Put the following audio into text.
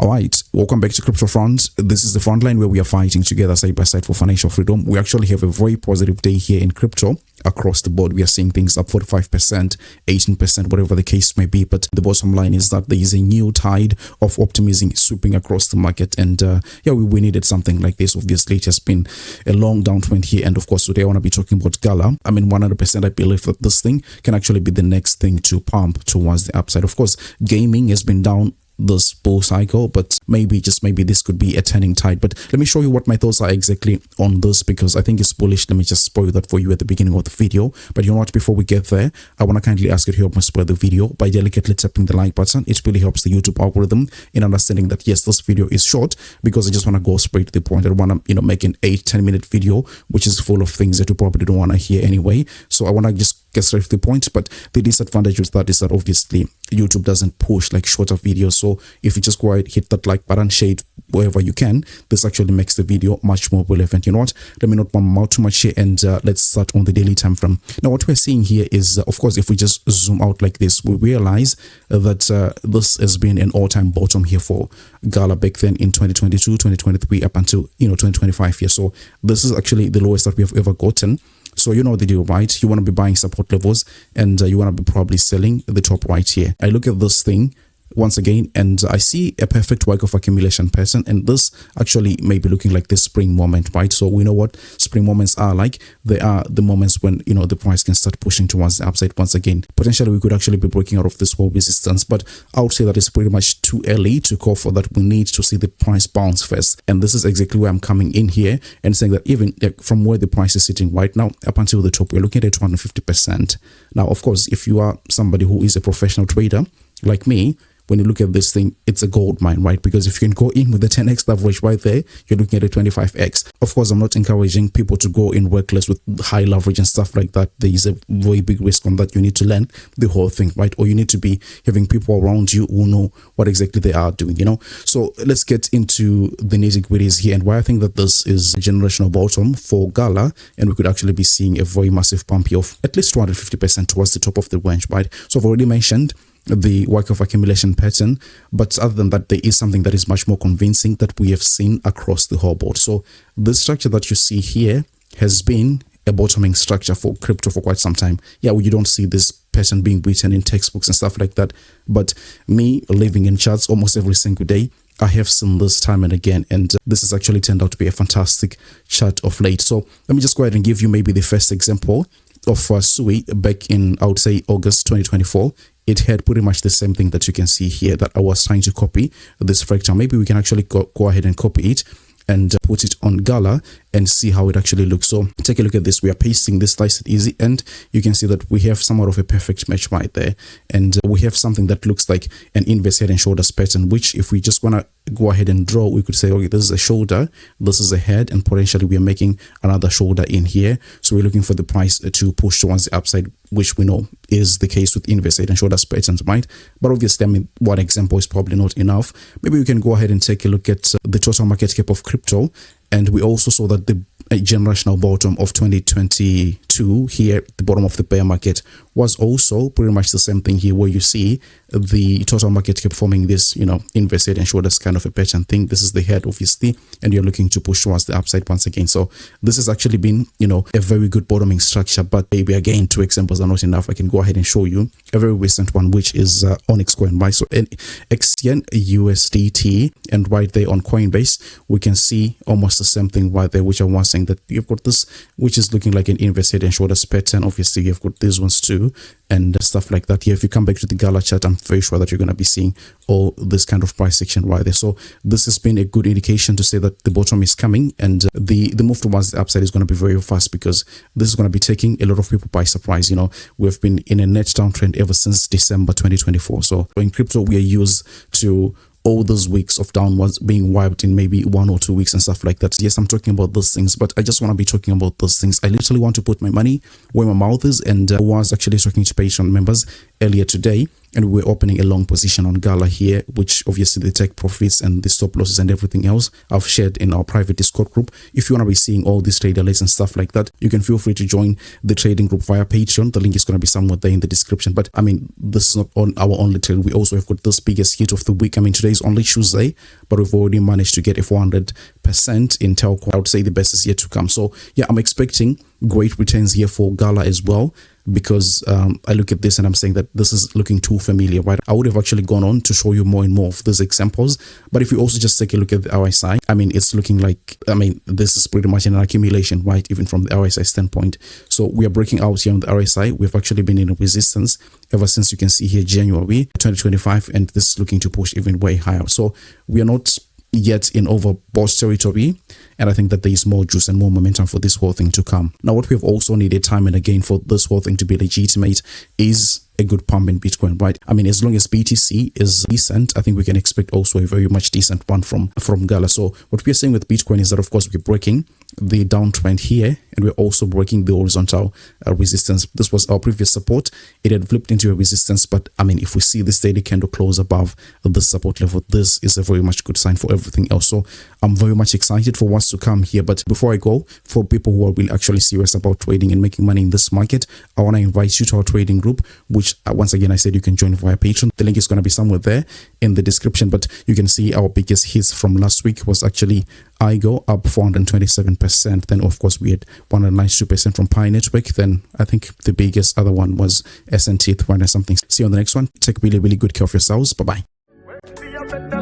All right, welcome back to Crypto Front. This is the front line where we are fighting together side by side for financial freedom. We actually have a very positive day here in crypto across the board. We are seeing things up 45%, 18%, whatever the case may be. But the bottom line is that there is a new tide of optimism sweeping across the market. And yeah, we needed something like this. Obviously, it has been a long downtrend here. And of course, today I want to be talking about GALA. I mean, 100% I believe that this thing can actually be the next thing to pump towards the upside. Of course, gaming has been down this bull cycle, but maybe, just maybe, this could be a turning tide. But let me show you what my thoughts are exactly on this, because I think it's bullish. Let me just spoil that for you at the beginning of the video. But you know what, before we get there, I want to kindly ask you to help me spoil the video by delicately tapping the like button. It really helps the YouTube algorithm in understanding that yes, this video is short, because I just want to go straight to the point. I don't want to make an 8-10 minute video which is full of things that you probably don't want to hear anyway. So I want to just get straight to the point. But the disadvantage with that is that obviously YouTube doesn't push like shorter videos. So if you just go ahead, hit that like button, share it wherever you can, this actually makes the video much more relevant. You know what, let me not bump out too much here, and let's start on the daily time frame. Now what we're seeing here is of course, if we just zoom out like this, we realize that this has been an all-time bottom here for GALA back then in 2022, 2023 up until 2025 here. So this is actually the lowest that we have ever gotten. So you know the deal, right? You want to be buying support levels, and you want to be probably selling the top right here. I look at this thing once again, and I see a perfect wake of accumulation pattern, and this actually may be looking like this spring moment, right? So we know what spring moments are like. They are the moments when the price can start pushing towards the upside once again. Potentially we could actually be breaking out of this whole resistance, but I would say that it's pretty much too early to call for that. We need to see the price bounce first, and this is exactly where I'm coming in here and saying that even from where the price is sitting right now up until the top, we're looking at 250%. Now of course, if you are somebody who is a professional trader like me, when you look at this thing, it's a gold mine, right? Because if you can go in with the 10x leverage right there, you're looking at a 25x. Of course, I'm not encouraging people to go in reckless with high leverage and stuff like that. There is a very big risk on that. You need to learn the whole thing, right? Or you need to be having people around you who know what exactly they are doing, So let's get into the nitty-gritties here, and why I think that this is a generational bottom for GALA, and we could actually be seeing a very massive pump here of at least 250% towards the top of the range, right? So I've already mentioned the wake of accumulation pattern, but other than that, there is something that is much more convincing that we have seen across the whole board. So the structure that you see here has been a bottoming structure for crypto for quite some time. Yeah, you don't see this pattern being written in textbooks and stuff like that, but me living in charts almost every single day, I have seen this time and again, and this has actually turned out to be a fantastic chart of late. So let me just go ahead and give you maybe the first example of SUI back in, I would say, August 2024. It had pretty much the same thing that you can see here that I was trying to copy this fractal. Maybe we can actually go ahead and copy it and put it on GALA and see how it actually looks. So take a look at this. We are pasting this nice and easy, and you can see that we have somewhat of a perfect match right there, and we have something that looks like an inverse head and shoulders pattern, which if we just want to go ahead and draw, we could say, okay, this is a shoulder, this is a head, and potentially we are making another shoulder in here. So we're looking for the price to push towards the upside, which we know is the case with inverse head and shoulders patterns, right? But obviously, I mean, one example is probably not enough. Maybe we can go ahead and take a look at the total market cap of crypto, and we also saw that the generational bottom of 2022 here at the bottom of the bear market was also pretty much the same thing here, where you see the total market cap forming this inverse head and shoulders kind of a pattern thing. This is the head obviously, and you're looking to push towards the upside once again. So this has actually been a very good bottoming structure. But maybe again, two examples are not enough. I can go ahead and show you a very recent one, which is Onyx coin, right? So XTN USDT, and right there on Coinbase we can see almost the same thing right there, which I was saying that you've got this which is looking like an inverse head and shoulders pattern. Obviously you've got these ones too and stuff like that. Here, if you come back to the GALA chart, I'm very sure that you're going to be seeing all this kind of price action right there. So this has been a good indication to say that the bottom is coming, and the move towards the upside is going to be very fast, because this is going to be taking a lot of people by surprise. We've been in a net downtrend ever since December 2024. So in crypto, we are used to all those weeks of downwards being wiped in maybe 1 or 2 weeks and stuff like that. Yes, I'm talking about those things, but I just want to be talking about those things. I literally want to put my money where my mouth is, and I was actually talking to Patreon members, earlier today, and we were opening a long position on GALA here, which obviously the take profits and the stop losses and everything else I've shared in our private Discord group. If you want to be seeing all these trade alerts and stuff like that, you can feel free to join the trading group via Patreon. The link is going to be somewhere there in the description. But I mean, this is not on our only trade. We also have got this biggest hit of the week. I mean, today is only Tuesday, but we've already managed to get a 400% in Telco. I would say the best is yet to come. So yeah, I'm expecting great returns here for GALA as well, because I look at this and I'm saying that this is looking too familiar, right? I would have actually gone on to show you more and more of these examples, but if you also just take a look at the RSI, I mean, it's looking like, I mean, this is pretty much an accumulation, right? Even from the RSI standpoint. So we are breaking out here on the RSI. We've actually been in a resistance ever since, you can see here, January 2025, and this is looking to push even way higher. So we are not yet in overbought territory, and I think that there is more juice and more momentum for this whole thing to come. Now, what we've also needed time and again for this whole thing to be legitimate is a good pump in Bitcoin, right? I mean, as long as BTC is decent, I think we can expect also a very much decent one from GALA. So what we're saying with Bitcoin is that, of course, we're breaking the downtrend here, and we're also breaking the horizontal resistance. This was our previous support. It had flipped into a resistance, but I mean, if we see this daily candle close above this support level, this is a very much good sign for everything else. So I'm very much excited for what's to come here. But before I go, for people who are really actually serious about trading and making money in this market, I want to invite you to our trading group, which once again I said you can join via Patreon. The link is going to be somewhere there in the description. But you can see our biggest hits from last week was actually IGO up 427%. Then of course we had 192% from Pi Network. Then I think the biggest other one was SNT 300 something. See you on the next one. Take really good care of yourselves. Bye bye.